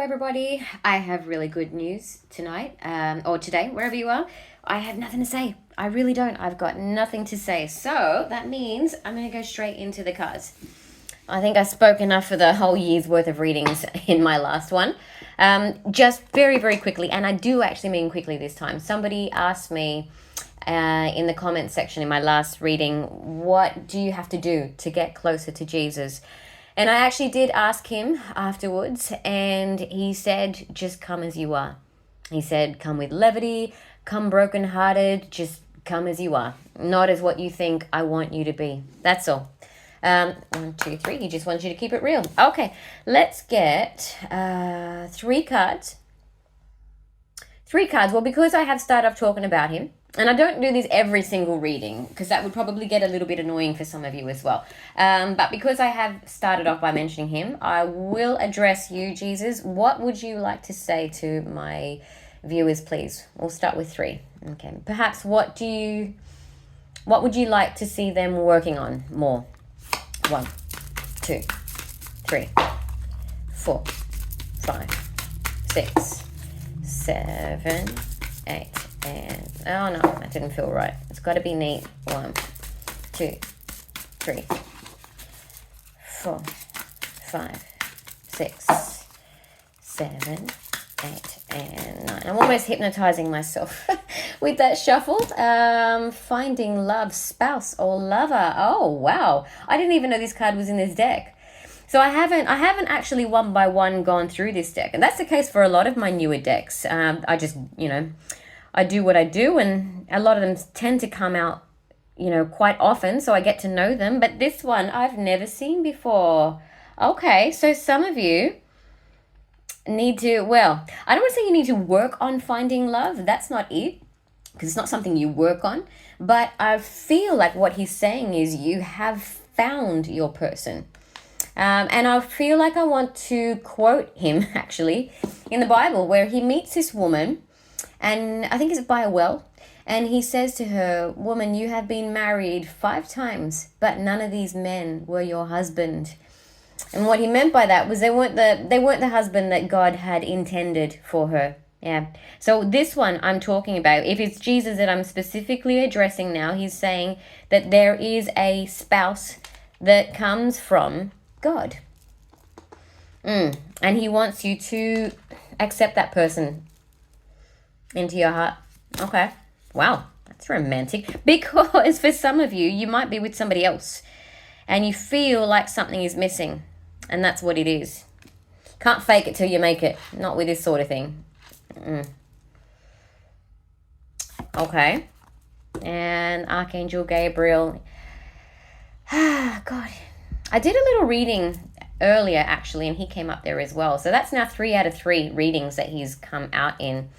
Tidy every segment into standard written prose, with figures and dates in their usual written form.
everybody. I have really good news tonight, or today, wherever you are. I have nothing to say. I really don't. I've got nothing to say. So that means I'm going to go straight into the cards. I think I spoke enough for the whole year's worth of readings in my last one. Just very, very quickly, and I do actually mean quickly this time. Somebody asked me in the comments section in my last reading, what do you have to do to get closer to Jesus? And I actually did ask him afterwards, and he said, just come as you are. He said, come with levity, come brokenhearted, just come as you are. Not as what you think I want you to be. That's all. 1, 2, 3. He just wants you to keep it real. Okay, let's get 3 cards. 3 cards. Well, because I have started off talking about him, and I don't do this every single reading because that would probably get a little bit annoying for some of you as well. But because I have started off by mentioning him, I will address you, Jesus. What would you like to say to my viewers, please? We'll start with 3. Okay. Perhaps what would you like to see them working on more? 1, 2, 3, 4, 5, 6, 7, 8. And oh no, that didn't feel right. It's got to be neat. 1, 2, 3, 4, 5, 6, 7, 8, and 9. I'm almost hypnotizing myself with that shuffle. Finding love, spouse or lover. Oh wow, I didn't even know this card was in this deck. So I haven't actually one by one gone through this deck, and that's the case for a lot of my newer decks. I just I do what I do, and a lot of them tend to come out, quite often, so I get to know them. But this one I've never seen before. Okay, so some of you need to, well, I don't want to say you need to work on finding love. That's not it, because it's not something you work on. But I feel like what he's saying is you have found your person. And I feel like I want to quote him, actually, in the Bible, where he meets this woman, and I think it's by a well, and he says to her, woman, you have been married 5 times, but none of these men were your husband. And what he meant by that was they weren't the husband that God had intended for her. Yeah. So this one I'm talking about, if it's Jesus that I'm specifically addressing now, he's saying that there is a spouse that comes from God. And he wants you to accept that person into your heart. Okay. Wow. That's romantic. Because for some of you, you might be with somebody else and you feel like something is missing. And that's what it is. Can't fake it till you make it. Not with this sort of thing. Okay. And Archangel Gabriel. God. I did a little reading earlier, actually, and he came up there as well. So that's now 3 out of 3 readings that he's come out in.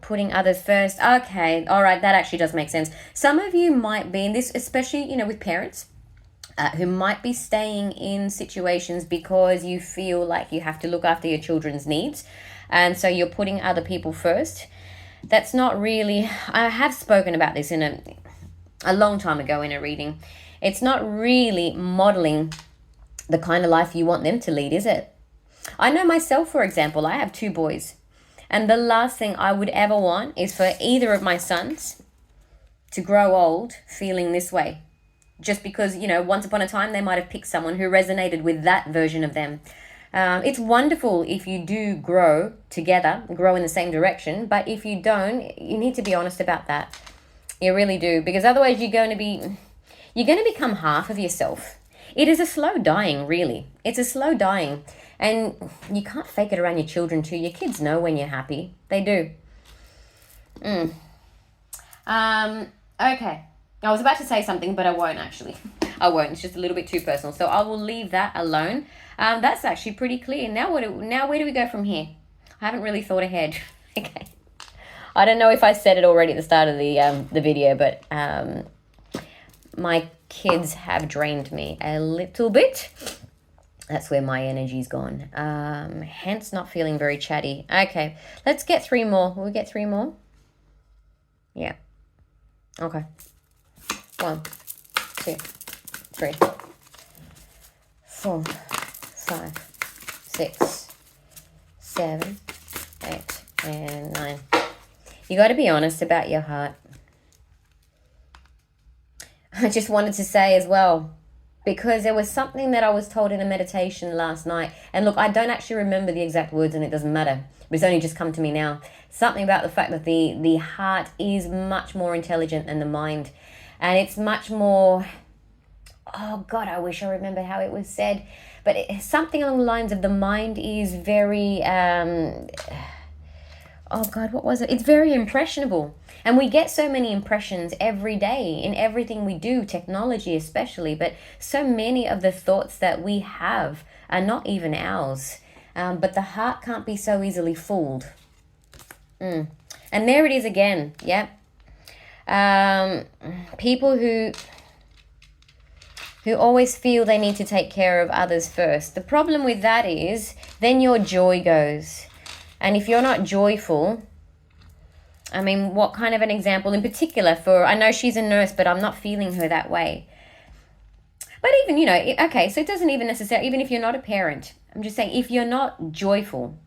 Putting others first. Okay. All right. That actually does make sense. Some of you might be in this, especially, with parents who might be staying in situations because you feel like you have to look after your children's needs. And so you're putting other people first. That's not really, I have spoken about this in a long time ago in a reading. It's not really modeling the kind of life you want them to lead, is it? I know myself, for example, I have 2 boys. And the last thing I would ever want is for either of my sons to grow old feeling this way. Just because, once upon a time, they might have picked someone who resonated with that version of them. It's wonderful if you do grow together, grow in the same direction. But if you don't, you need to be honest about that. You really do. Because otherwise you're going to become half of yourself. It is a slow dying, really. It's a slow dying. And you can't fake it around your children too. Your kids know when you're happy. They do. Okay. I was about to say something, but I won't actually. I won't. It's just a little bit too personal. So I will leave that alone. That's actually pretty clear. Now where do we go from here? I haven't really thought ahead. Okay. I don't know if I said it already at the start of the video, but my kids have drained me a little bit. That's where my energy's gone. Hence not feeling very chatty. Okay, let's get 3 more. Will we get 3 more? Yeah. Okay. 1, 2, 3, 4, 5, 6, 7, 8, and 9. You got to be honest about your heart. I just wanted to say as well, because there was something that I was told in a meditation last night. And look, I don't actually remember the exact words and it doesn't matter. It's only just come to me now. Something about the fact that the heart is much more intelligent than the mind. And it's much more... Oh, God, I wish I remembered how it was said. But something along the lines of the mind is very... oh, God, what was it? It's very impressionable. And we get so many impressions every day in everything we do, technology especially. But so many of the thoughts that we have are not even ours. But the heart can't be so easily fooled. And there it is again, yeah. People who always feel they need to take care of others first. The problem with that is then your joy goes. And if you're not joyful, I mean, what kind of an example in particular for, I know she's a nurse, but I'm not feeling her that way. But even, you know, okay, so it doesn't even necessarily, even if you're not a parent, I'm just saying, if you're not joyful,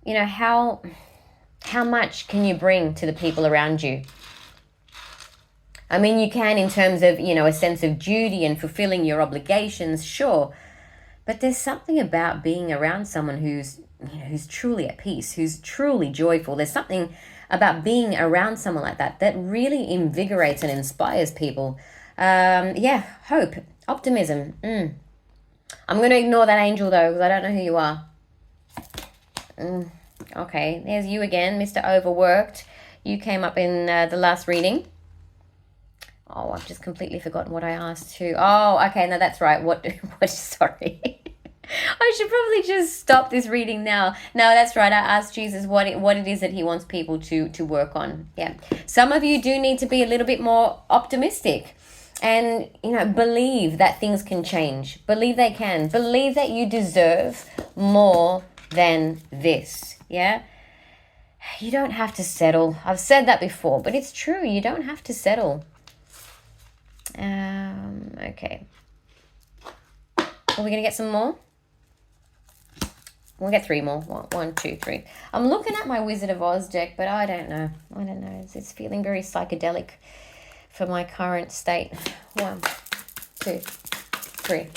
you know, how much can you bring to the people around you? I mean, you can in terms of, you know, a sense of duty and fulfilling your obligations, sure. But there's something about being around someone who's, you know, who's truly at peace, who's truly joyful. There's something about being around someone like that that really invigorates and inspires people. Yeah, hope, optimism. I'm going to ignore that angel though, because I don't know who you are. Okay, there's you again, Mr. Overworked. You came up in the last reading. Oh, I've just completely forgotten what I asked too. Oh, okay, no, that's right. What sorry. I should probably just stop this reading now. No, that's right. I asked Jesus what it is that he wants people to work on. Yeah. Some of you do need to be a little bit more optimistic and, you know, believe that things can change. Believe they can. Believe that you deserve more than this. Yeah. You don't have to settle. I've said that before, but it's true. You don't have to settle. Okay. Are we going to get some more? We'll get 3 more. 1, 2, 3. I'm looking at my Wizard of Oz deck, but I don't know. It's feeling very psychedelic for my current state. 1, 2, 3,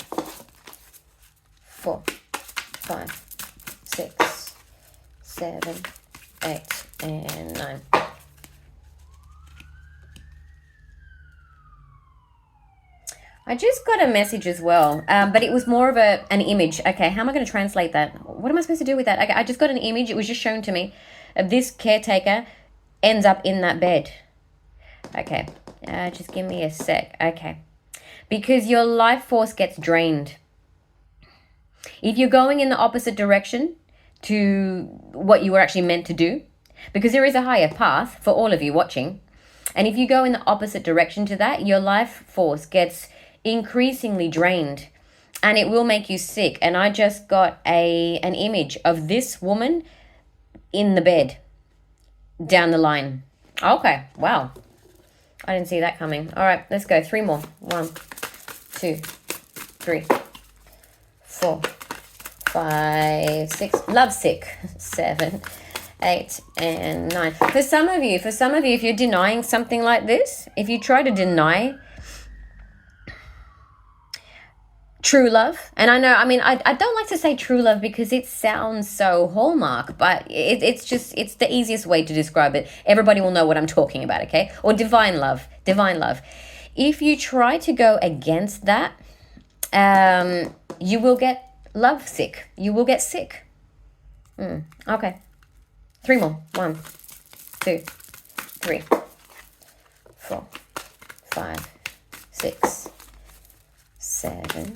4, 5, 6, 7, 8, and 9. I just got a message as well, but it was more of an image. Okay, how am I going to translate that? What am I supposed to do with that? Okay, I just got an image. It was just shown to me of this caretaker ends up in that bed. Okay, just give me a sec. Okay, because your life force gets drained. If you're going in the opposite direction to what you were actually meant to do, because there is a higher path for all of you watching, and if you go in the opposite direction to that, your life force gets increasingly drained and it will make you sick. And I just got an image of this woman in the bed down the line. Okay, wow, I didn't see that coming. All right, let's go. 3 more. 1, 2, 3, 4, 5, 6. Love sick. 7, 8, and 9. For some of you, if you're denying something like this, if you try to deny true love, and I know, I mean, I don't like to say true love because it sounds so Hallmark, but it's the easiest way to describe it. Everybody will know what I'm talking about, okay? Or divine love. If you try to go against that, you will get love sick. You will get sick. Okay. 3 more. 1, 2, 3, 4, 5, 6, 7,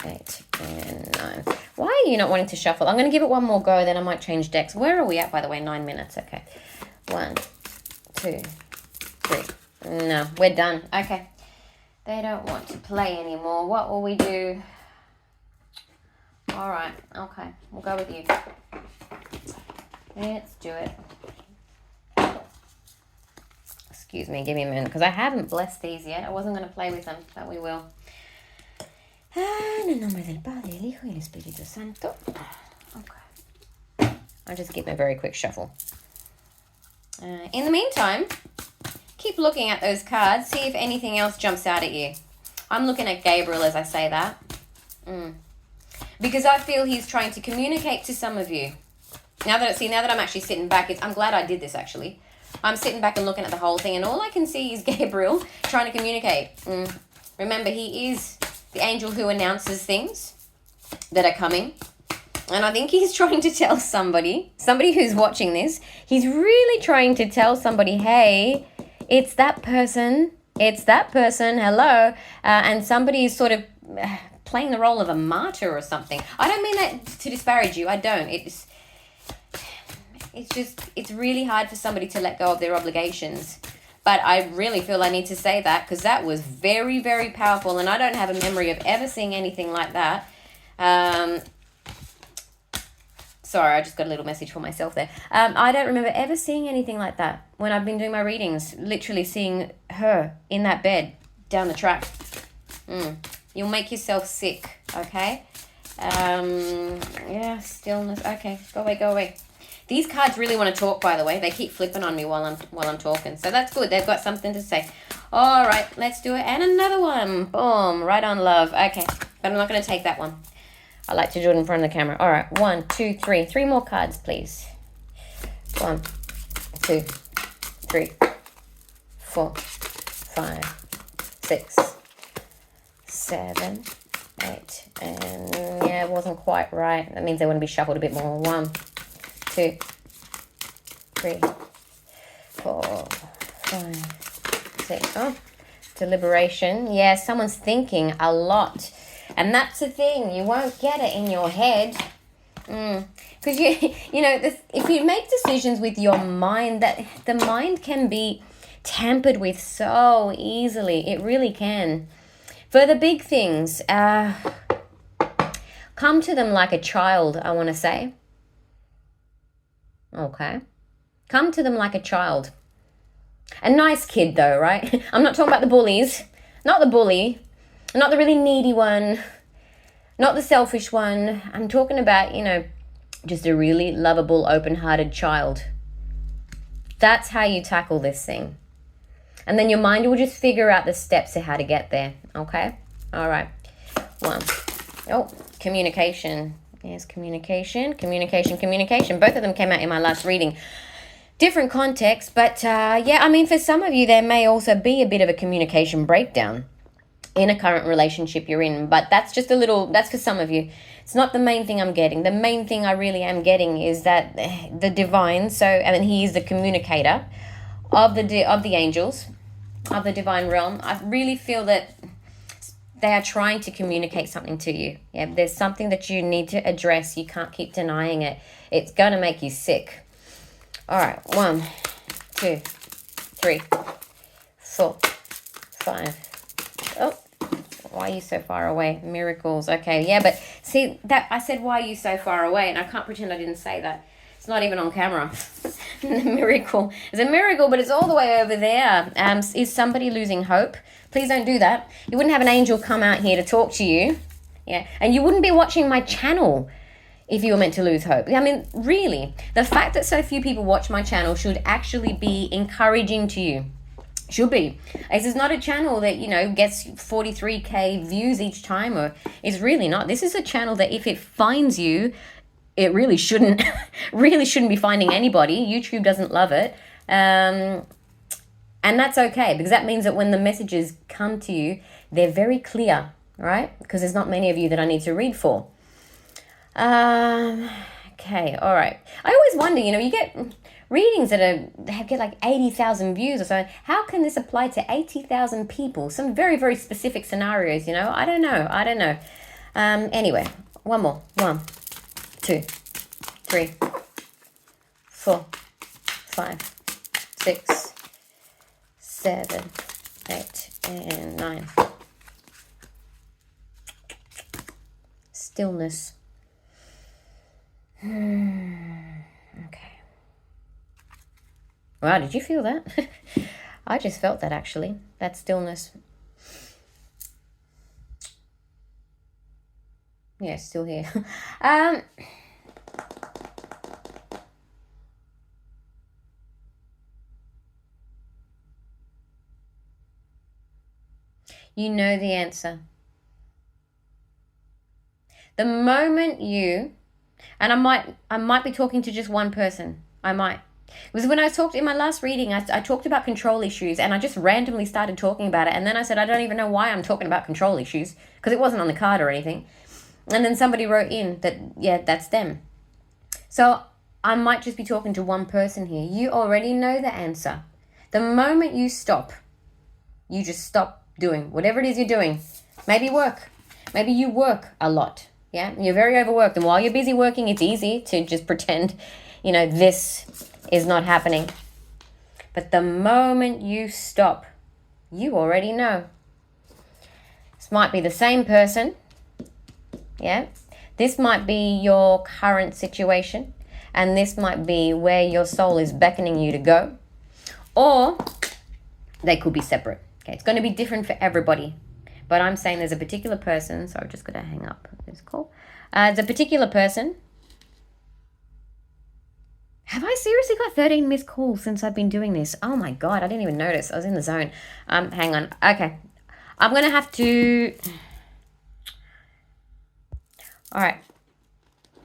8, and 9. Why are you not wanting to shuffle? I'm going to give it one more go, then I might change decks. Where are we at, by the way? 9 minutes. Okay. 1, 2, 3. No, we're done. Okay. They don't want to play anymore. What will we do? All right. Okay. We'll go with you. Let's do it. Excuse me, give me a minute, because I haven't blessed these yet. I wasn't going to play with them, but we will. En el nombre del Padre, del Hijo y del Espíritu Santo. Okay. I'll just give it a very quick shuffle. In the meantime, keep looking at those cards. See if anything else jumps out at you. I'm looking at Gabriel as I say that. Because I feel he's trying to communicate to some of you. Now that I'm actually sitting back, I'm glad I did this actually. I'm sitting back and looking at the whole thing, and all I can see is Gabriel trying to communicate. Remember, he is the angel who announces things that are coming. And I think he's trying to tell somebody who's watching this, he's really trying to tell somebody, hey, it's that person, hello. And somebody is sort of playing the role of a martyr or something. I don't mean that to disparage you, I don't. It's really hard for somebody to let go of their obligations. But I really feel I need to say that because that was very, very powerful. And I don't have a memory of ever seeing anything like that. Sorry, I just got a little message for myself there. I don't remember ever seeing anything like that when I've been doing my readings. Literally seeing her in that bed down the track. You'll make yourself sick, okay? Yeah, stillness. Okay, go away. These cards really want to talk, by the way. They keep flipping on me while I'm talking. So that's good. They've got something to say. All right, let's do it. And another one. Boom, right on love. Okay, but I'm not going to take that one. I like to do it in front of the camera. All right, 1, 2, 3. 3 more cards, please. 1, 2, 3, 4, 5, 6, 7, 8. And yeah, it wasn't quite right. That means they want to be shuffled a bit more. 1, 2, 3, 4, 5, 6. Oh, deliberation. Yeah, someone's thinking a lot. And that's the thing, you won't get it in your head. Because if you make decisions with your mind, that the mind can be tampered with so easily. It really can. For the big things, come to them like a child, I want to say. Okay. Come to them like a child. A nice kid though, right? I'm not talking about the bullies. Not the bully. Not the really needy one, not the selfish one. I'm talking about, just a really lovable, open-hearted child. That's how you tackle this thing. And then your mind will just figure out the steps of how to get there, okay? All right. 1. Oh, communication. Yes, communication. Both of them came out in my last reading. Different context, but for some of you, there may also be a bit of a communication breakdown in a current relationship you're in, but that's for some of you. It's not the main thing I'm getting. The main thing I really am getting is that the divine, he is the communicator of the angels, of the divine realm. I really feel that they are trying to communicate something to you. Yeah, there's something that you need to address. You can't keep denying it. It's going to make you sick. All right, 1, 2, 3, 4, 5. Oh, why are you so far away? Miracles. Okay, yeah, but see, that I said, why are you so far away? And I can't pretend I didn't say that. It's not even on camera. Miracle. It's a miracle, but it's all the way over there. Is somebody losing hope? Please don't do that. You wouldn't have an angel come out here to talk to you. Yeah, and you wouldn't be watching my channel if you were meant to lose hope. I mean, really, the fact that so few people watch my channel should actually be encouraging to you. Should be. This is not a channel that, gets 43k views each time, or it's really not. This is a channel that if it finds you, it really shouldn't be finding anybody. YouTube doesn't love it. And that's okay, because that means that when the messages come to you, they're very clear, right? Because there's not many of you that I need to read for. Okay, all right. I always wonder, you get readings that get like 80,000 views or so. How can this apply to 80,000 people? Some very, very specific scenarios, I don't know. Anyway, one more. 1, 2, 3, 4, 5, 6, 7, 8, and 9. Stillness. Okay. Wow, did you feel that? I just felt that actually. That stillness. Yeah, still here. You know the answer. The moment you, and I might be talking to just one person. I might. It was when I talked in my last reading, I talked about control issues, and I just randomly started talking about it. And then I said, I don't even know why I'm talking about control issues, because it wasn't on the card or anything. And then somebody wrote in that, yeah, that's them. So I might just be talking to one person here. You already know the answer. The moment you stop, you just stop doing whatever it is you're doing. Maybe work. Maybe you work a lot. Yeah, you're very overworked. And while you're busy working, it's easy to just pretend, this is not happening. But the moment you stop, you already know. This might be the same person. Yeah, this might be your current situation. And this might be where your soul is beckoning you to go. Or they could be separate. Okay, it's going to be different for everybody. But I'm saying there's a particular person. So I'm just going to hang up this call. There's a particular person. Have I seriously got 13 missed calls since I've been doing this? Oh my God, I didn't even notice. I was in the zone. Hang on. Okay. I'm going to have to... All right.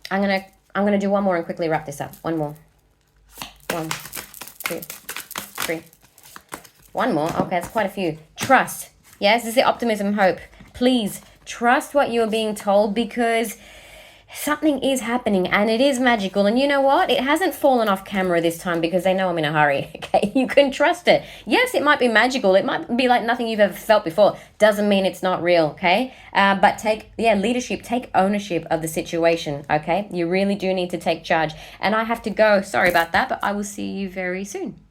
I'm going to do one more and quickly wrap this up. One more. 1, 2, 3. One more. Okay, that's quite a few. Trust. Yes, this is the optimism, hope. Please trust what you're being told, because something is happening and it is magical. And you know what? It hasn't fallen off camera this time because they know I'm in a hurry. Okay, you can trust it. Yes, it might be magical. It might be like nothing you've ever felt before. Doesn't mean it's not real. Okay, but take leadership. Take ownership of the situation. Okay, you really do need to take charge. And I have to go. Sorry about that, but I will see you very soon.